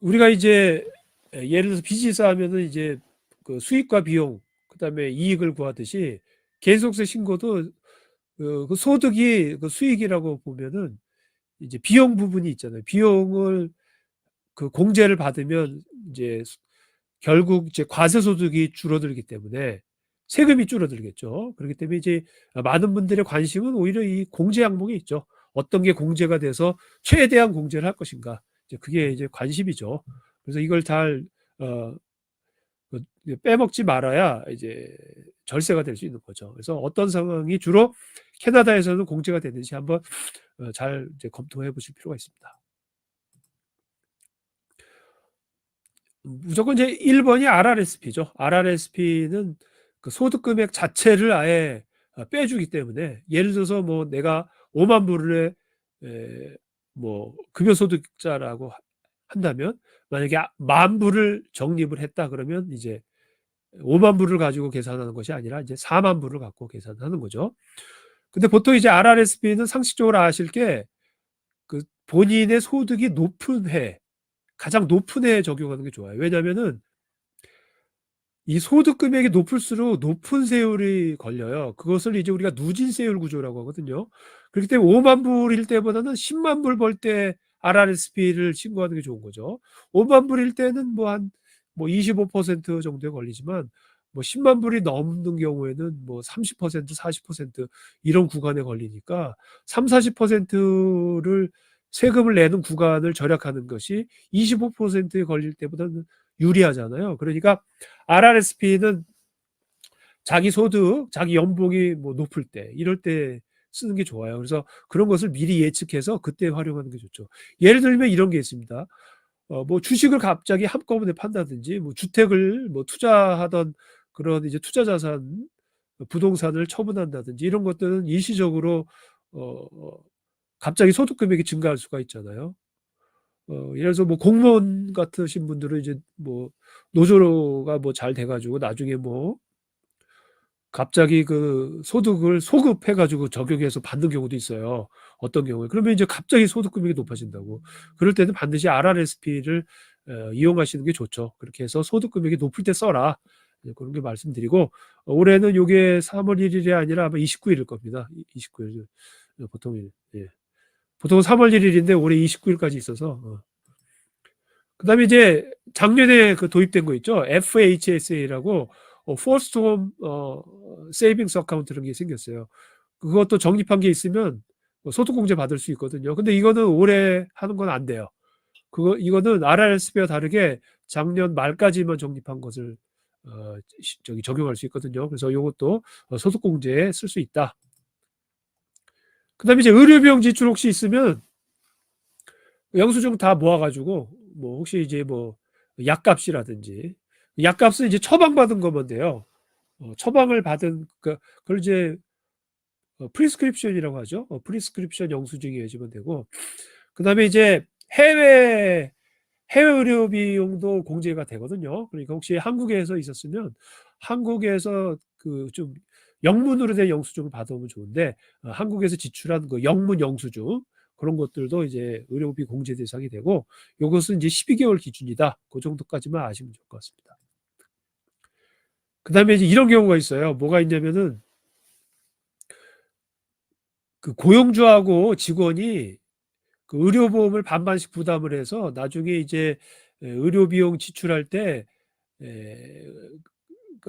우리가 이제 예를 들어서 비즈니스 하면은 이제 그 수익과 비용, 그다음에 이익을 구하듯이 개인소득세 신고도 그 소득이 그 수익이라고 보면은 이제 비용 부분이 있잖아요. 비용을 그 공제를 받으면 이제 결국 이제 과세소득이 줄어들기 때문에 세금이 줄어들겠죠. 그렇기 때문에 이제 많은 분들의 관심은 오히려 이 공제 항목에 있죠. 어떤 게 공제가 돼서 최대한 공제를 할 것인가. 이제 그게 이제 관심이죠. 그래서 이걸 잘 어, 빼먹지 말아야 이제 절세가 될 수 있는 거죠. 그래서 어떤 상황이 주로 캐나다에서는 공제가 되는지 한번 잘 이제 검토해 보실 필요가 있습니다. 무조건 이제 1번이 RRSP죠. RRSP는 그 소득 금액 자체를 아예 빼주기 때문에 예를 들어서 뭐 내가 5만 불의 뭐 급여소득자라고 한다면 만약에 10,000불을 적립을 했다 그러면 이제 5만 불을 가지고 계산하는 것이 아니라 이제 4만 불을 갖고 계산하는 거죠. 근데 보통 이제 RRSP는 상식적으로 아실 게 그 본인의 소득이 높은 해, 가장 높은 해에 적용하는 게 좋아요. 왜냐면은 이 소득 금액이 높을수록 높은 세율이 걸려요. 그것을 이제 우리가 누진세율 구조라고 하거든요. 그렇기 때문에 5만 불일 때보다는 10만 불 벌 때 RRSP를 신고하는 게 좋은 거죠. 5만 불일 때는 뭐 25% 정도에 걸리지만 뭐 10만 불이 넘는 경우에는 뭐 30%, 40% 이런 구간에 걸리니까 3, 40%를 세금을 내는 구간을 절약하는 것이 25%에 걸릴 때보다는 유리하잖아요. 그러니까 RRSP는 자기 소득, 자기 연봉이 뭐 높을 때, 이럴 때 쓰는 게 좋아요. 그래서 그런 것을 미리 예측해서 그때 활용하는 게 좋죠. 예를 들면 이런 게 있습니다. 뭐 주식을 갑자기 한꺼번에 판다든지, 뭐 주택을 뭐 투자하던 그런 이제 투자 자산, 부동산을 처분한다든지 이런 것들은 일시적으로 어, 갑자기 소득 금액이 증가할 수가 있잖아요. 예를 들어서 뭐 공무원 같으신 분들은 이제 뭐 노조가 뭐 잘 돼가지고 나중에 뭐 갑자기 그 소득을 소급해가지고 적용해서 받는 경우도 있어요. 어떤 경우에. 그러면 이제 갑자기 소득 금액이 높아진다고. 그럴 때는 반드시 RRSP를 이용하시는 게 좋죠. 그렇게 해서 소득 금액이 높을 때 써라. 그런 게 말씀드리고, 올해는 요게 3월 1일이 아니라 아마 29일일 겁니다. 29일. 보통, 예. 보통 3월 1일인데 올해 29일까지 있어서, 그다음에 이제 작년에 그 도입된 거 있죠. FHSA라고 First Home Savings Account 이런 게 생겼어요. 그것도 적립한 게 있으면 소득공제 받을 수 있거든요. 근데 이거는 올해 하는 건 안 돼요. 이거는 RRSP와 다르게 작년 말까지만 적립한 것을 적용할 수 있거든요. 그래서 이것도 소득공제에 쓸 수 있다. 그다음에 이제 의료비용 지출 혹시 있으면 영수증 다 모아가지고 뭐 혹시 이제 뭐 약값이라든지 약값은 이제 처방받은 거면 돼요. 처방을 받은 그걸 이제 프리스크립션이라고 하죠. 프리스크립션 영수증이 해주면 되고 그다음에 이제 해외 의료 비용도 공제가 되거든요. 그러니까 혹시 한국에서 있었으면 한국에서 그 좀 영문으로 된 영수증을 받아오면 좋은데 한국에서 지출한 그 영문 영수증 그런 것들도 이제 의료비 공제 대상이 되고 이것은 이제 12개월 기준이다. 그 정도까지만 아시면 좋을 것 같습니다. 그다음에 이제 이런 경우가 있어요. 뭐가 있냐면은 그 고용주하고 직원이 그 의료보험을 반반씩 부담을 해서 나중에 이제 의료 비용 지출할 때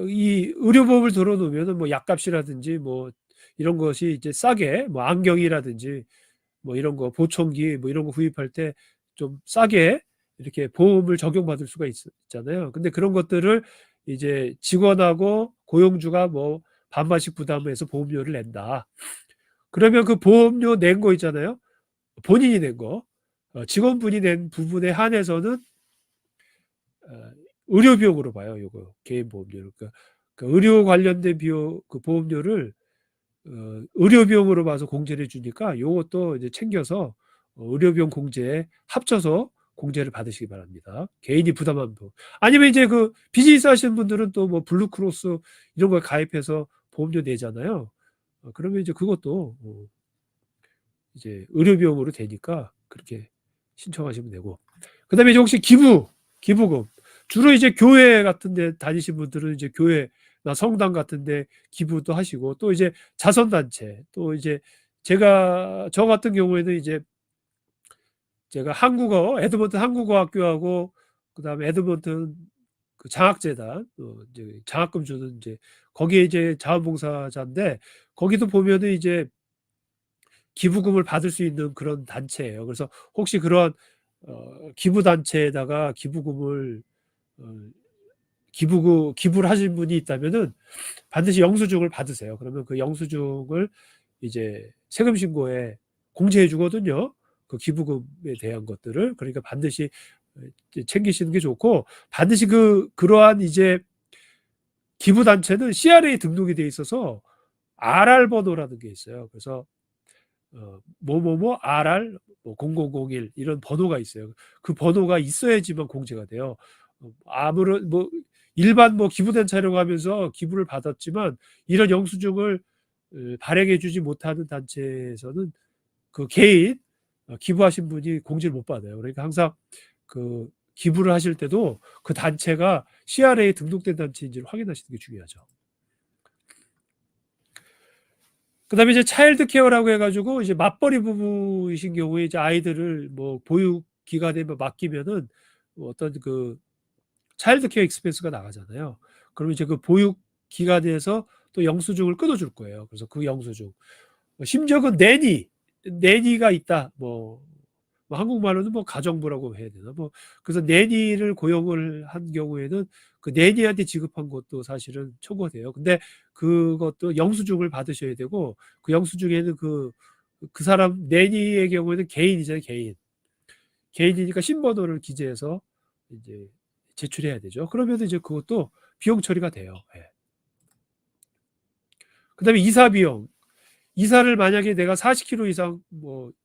이 의료보험을 들어놓으면은 뭐 약값이라든지 뭐 이런 것이 이제 싸게 뭐 안경이라든지 뭐 이런 거 보청기 뭐 이런 거 구입할 때 좀 싸게 이렇게 보험을 적용받을 수가 있잖아요. 근데 그런 것들을 이제 직원하고 고용주가 뭐 반반씩 부담해서 보험료를 낸다. 그러면 그 보험료 낸 거 있잖아요. 본인이 낸 거, 직원분이 낸 부분에 한해서는 의료 비용으로 봐요. 요거 개인 보험료를. 그러니까 의료 관련된 비용 그 보험료를 의료 비용으로 봐서 공제를 주니까 요것도 이제 챙겨서 의료 비용 공제에 합쳐서 공제를 받으시기 바랍니다. 개인이 부담한 부분. 아니면 이제 그 비즈니스 하시는 분들은 또 뭐 블루크로스 이런 걸 가입해서 보험료 내잖아요. 그러면 이제 그것도 이제 의료 비용으로 되니까 그렇게 신청하시면 되고. 그다음에 이제 혹시 기부금. 주로 이제 교회 같은 데 다니신 분들은 이제 교회나 성당 같은 데 기부도 하시고, 또 이제 자선단체, 또 이제 저 같은 경우에는 이제 제가 에드먼튼 한국어학교하고 그다음에 에드먼튼 그 장학재단, 이제 장학금 주는 이제 거기에 이제 자원봉사자인데, 거기도 보면은 이제 기부금을 받을 수 있는 그런 단체예요. 그래서 혹시 그런 기부 단체에다가 기부금을 기부를 하신 분이 있다면은 반드시 영수증을 받으세요. 그러면 그 영수증을 이제 세금 신고에 공제해 주거든요. 그 기부금에 대한 것들을. 그러니까 반드시 챙기시는 게 좋고, 반드시 그러한 이제 기부 단체는 CRA 등록이 돼 있어서 RR 번호라는 게 있어요. 그래서 뭐뭐뭐 RR 0001 이런 번호가 있어요. 그 번호가 있어야지만 공제가 돼요. 아무런 일반 기부 단체라고 하면서 기부를 받았지만 이런 영수증을 발행해 주지 못하는 단체에서는 그 개인 기부하신 분이 공제를 못 받아요. 그러니까 항상 그 기부를 하실 때도 그 단체가 CRA에 등록된 단체인지를 확인하시는 게 중요하죠. 그다음에 이제 차일드 케어라고 해가지고 이제 맞벌이 부부이신 경우에 이제 아이들을 보육 기간에 맡기면은 어떤 그 차일드 케어 익스펜스가 나가잖아요. 그러면 이제 그 보육 기간에서 또 영수증을 끊어줄 거예요. 그래서 그 영수증, 심지어 그 내니가 있다. 한국말로는 가정부라고 해야 되나? 그래서 내니를 고용을 한 경우에는 그 내니한테 지급한 것도 사실은 청구가 돼요. 근데 그것도 영수증을 받으셔야 되고, 그 영수증에는 그 사람 내니의 경우에는 개인이잖아요, 개인이니까 신번호를 기재해서 이제 제출해야 되죠. 그러면 이제 그것도 비용 처리가 돼요. 예. 그다음에 이사 비용. 이사를 만약에 내가 40km 이상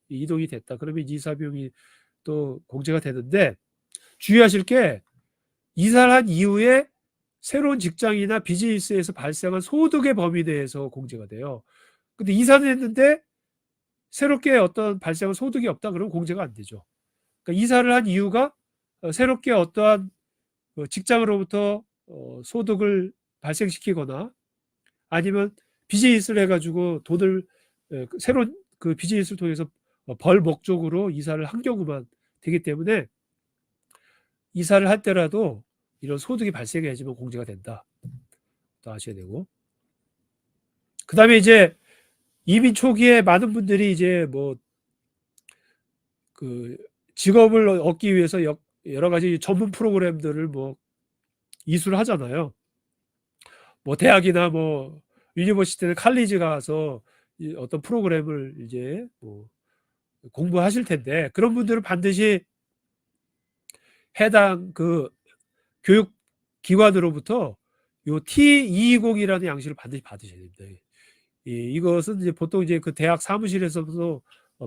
이동이 됐다. 그러면 이사 비용이 또 공제가 되는데, 주의하실 게 이사를 한 이후에 새로운 직장이나 비즈니스에서 발생한 소득의 범위 내에서 공제가 돼요. 근데 이사는 했는데 새롭게 어떤 발생한 소득이 없다 그러면 공제가 안 되죠. 그러니까 이사를 한 이유가 새롭게 어떠한 직장으로부터 소득을 발생시키거나, 아니면 비즈니스를 해가지고 돈을 새로운 그 비즈니스를 통해서 벌 목적으로 이사를 한 경우만 되기 때문에, 이사를 할 때라도 이런 소득이 발생해야지만 공제가 된다. 또 아셔야 되고. 그 다음에 이제 이민 초기에 많은 분들이 이제 그 직업을 얻기 위해서 여러 가지 전문 프로그램들을 이수를 하잖아요. 대학이나 유니버시티나 칼리지 가서 어떤 프로그램을 이제 공부하실 텐데, 그런 분들은 반드시 해당 그 교육 기관으로부터 요 T220이라는 양식을 반드시 받으셔야 됩니다. 이것은 이제 보통 이제 그 대학 사무실에서도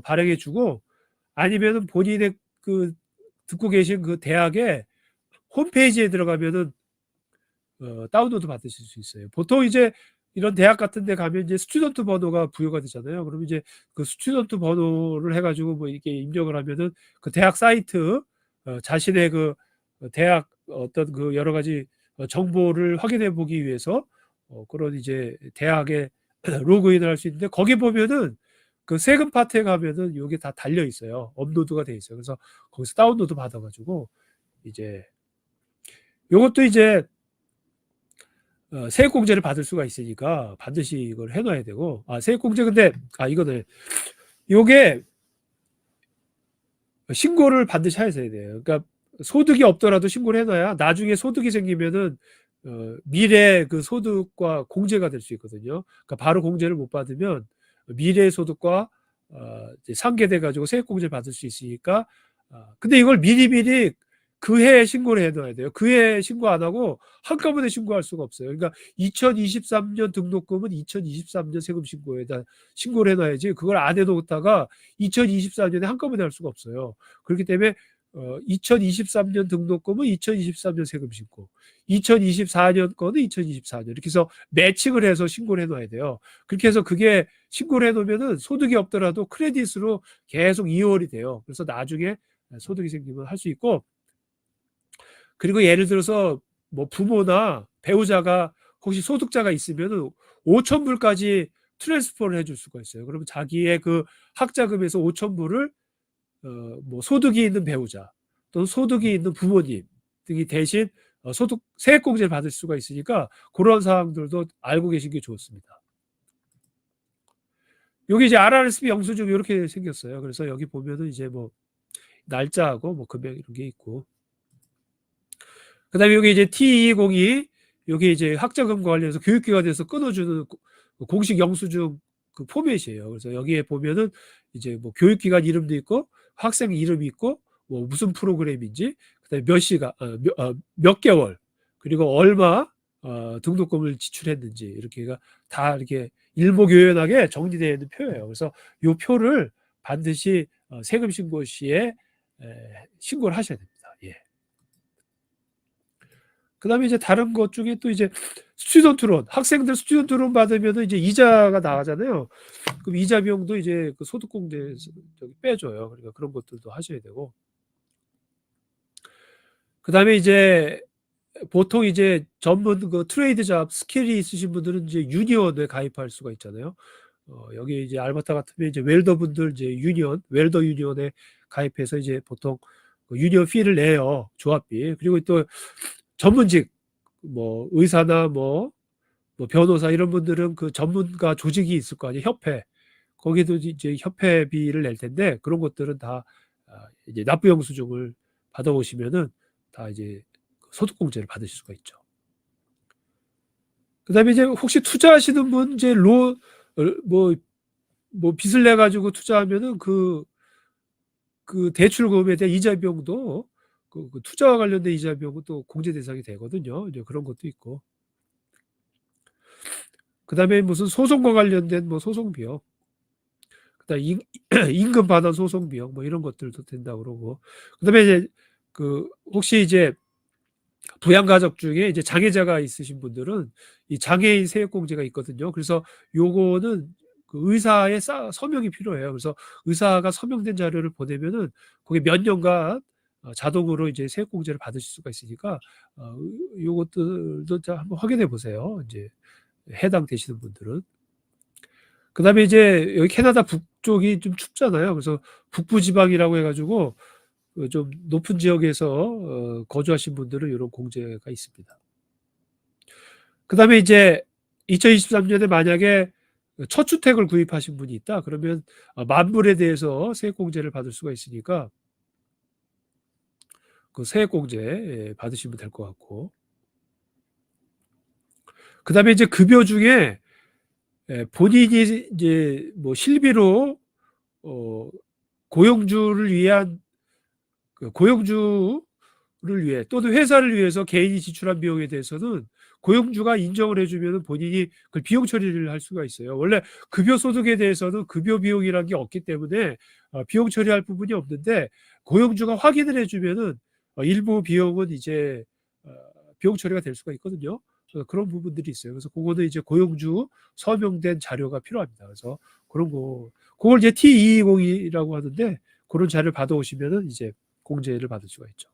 발행해 주고, 아니면은 본인의 그 듣고 계신 그 대학의 홈페이지에 들어가면은 다운로드 받으실 수 있어요. 보통 이제 이런 대학 같은 데 가면 이제 스튜던트 번호가 부여가 되잖아요. 그러면 이제 그 스튜던트 번호를 해가지고 이렇게 입력을 하면은 그 대학 사이트, 자신의 그 대학 어떤 그 여러 가지 정보를 확인해 보기 위해서 그런 이제 대학에 로그인을 할 수 있는데, 거기 보면은 그 세금 파트에 가면은 요게 다 달려 있어요. 업로드가 돼 있어요. 그래서 거기서 다운로드 받아가지고 이제 요것도 이제 세액공제를 받을 수가 있으니까 반드시 이걸 해놔야 되고. 세액공제, 근데 이거는 요게 신고를 반드시 하셔야 돼요. 그러니까 소득이 없더라도 신고를 해놔야 나중에 소득이 생기면은 미래 그 소득과 공제가 될 수 있거든요. 그러니까 바로 공제를 못 받으면 미래 소득과 이제 상계돼 가지고 세액공제를 받을 수 있으니까. 근데 이걸 미리미리 그 해에 신고를 해놔야 돼요. 그 해에 신고 안 하고 한꺼번에 신고할 수가 없어요. 그러니까 2023년 등록금은 2023년 세금 신고에다 신고를 해놔야지, 그걸 안 해놓다가 2024년에 한꺼번에 할 수가 없어요. 그렇기 때문에 2023년 등록금은 2023년 세금 신고, 2024년 거는 2024년, 이렇게 해서 매칭을 해서 신고를 해놔야 돼요. 그렇게 해서 그게 신고를 해놓으면은 소득이 없더라도 크레딧으로 계속 이월이 돼요. 그래서 나중에 소득이 생기면 할 수 있고, 그리고 예를 들어서 뭐 부모나 배우자가 혹시 소득자가 있으면은 5,000불까지 트랜스퍼를 해줄 수가 있어요. 그러면 자기의 그 학자금에서 5,000불을 뭐 소득이 있는 배우자 또는 소득이 있는 부모님 등이 대신 소득 세액공제를 받을 수가 있으니까 그런 사항들도 알고 계신 게 좋습니다. 여기 이제 RRSP 영수증 이렇게 생겼어요. 그래서 여기 보면은 이제 뭐 날짜하고 뭐 금액 이런 게 있고, 그다음에 여기 이제 T202 여기 이제 학자금과 관련해서 교육기관에서 끊어주는 공식 영수증 그 포맷이에요. 그래서 여기에 보면은 이제 뭐 교육기관 이름도 있고 학생 이름이 있고 뭐 무슨 프로그램인지 그다음에 몇 시간 몇 개월 그리고 얼마 등록금을 지출했는지 이렇게가 다 이렇게 일목요연하게 정리되어 있는 표예요. 그래서 이 표를 반드시 세금 신고 시에 신고를 하셔야 됩니다. 예. 그다음에 이제 다른 것 중에 또 이제 스튜던트 론, 학생들 스튜던트 론 받으면은 이제 이자가 나가잖아요. 그럼 이자 비용도 이제 그 소득공제에서 빼줘요. 그러니까 그런 것들도 하셔야 되고. 그다음에 이제 보통 이제 전문 그 트레이드 잡 스킬이 있으신 분들은 이제 유니온에 가입할 수가 있잖아요. 여기 이제 알바타 같으면 이제 웰더분들 이제 유니온, 웰더 유니온에 가입해서 이제 보통 그 유니온 피를 내요. 조합비. 그리고 또 전문직 뭐 의사나 뭐 변호사 이런 분들은 그 전문가 조직이 있을 거 아니에요. 협회. 거기도 이제 협회비를 낼 텐데 그런 것들은 다 이제 납부 영수증을 받아오시면은 다 이제 소득공제를 받으실 수가 있죠. 그다음에 이제 혹시 투자하시는 분 이제 뭐 빚을 내 가지고 투자하면은 그 대출금에 대한 이자 비용도 그 투자와 관련된 이자 비용은 또 공제 대상이 되거든요. 이제 그런 것도 있고. 그다음에 무슨 소송과 관련된 뭐 소송 비용, 그다음에 임금 반환 소송 비용 뭐 이런 것들도 된다고 그러고. 그다음에 이제 그 혹시 이제 부양 가족 중에 이제 장애자가 있으신 분들은 이 장애인 세액공제가 있거든요. 그래서 요거는 그 의사의 서명이 필요해요. 그래서 의사가 서명된 자료를 보내면은 거기 몇 년간 자동으로 이제 세액공제를 받으실 수가 있으니까 요것들도 한번 확인해 보세요. 이제 해당되시는 분들은. 그다음에 이제 여기 캐나다 북쪽이 좀 춥잖아요. 그래서 북부 지방이라고 해가지고 좀 높은 지역에서 거주하신 분들은 이런 공제가 있습니다. 그다음에 이제 2023년에 만약에 첫 주택을 구입하신 분이 있다. 그러면 만불에 대해서 세액공제를 받을 수가 있으니까 그 세액공제 받으시면 될 것 같고. 그다음에 이제 급여 중에 본인이 이제 뭐 실비로 고용주를 위한 고용주를 위해 또는 회사를 위해서 개인이 지출한 비용에 대해서는 고용주가 인정을 해주면 본인이 그 비용 처리를 할 수가 있어요. 원래 급여 소득에 대해서는 급여 비용이라는 게 없기 때문에 비용 처리할 부분이 없는데 고용주가 확인을 해주면은 일부 비용은 이제 비용 처리가 될 수가 있거든요. 그런 부분들이 있어요. 그래서 그거는 이제 고용주 서명된 자료가 필요합니다. 그래서 그런 거, 그걸 이제 T220이라고 하는데 그런 자료를 받아오시면은 이제 공제를 받을 수가 있죠.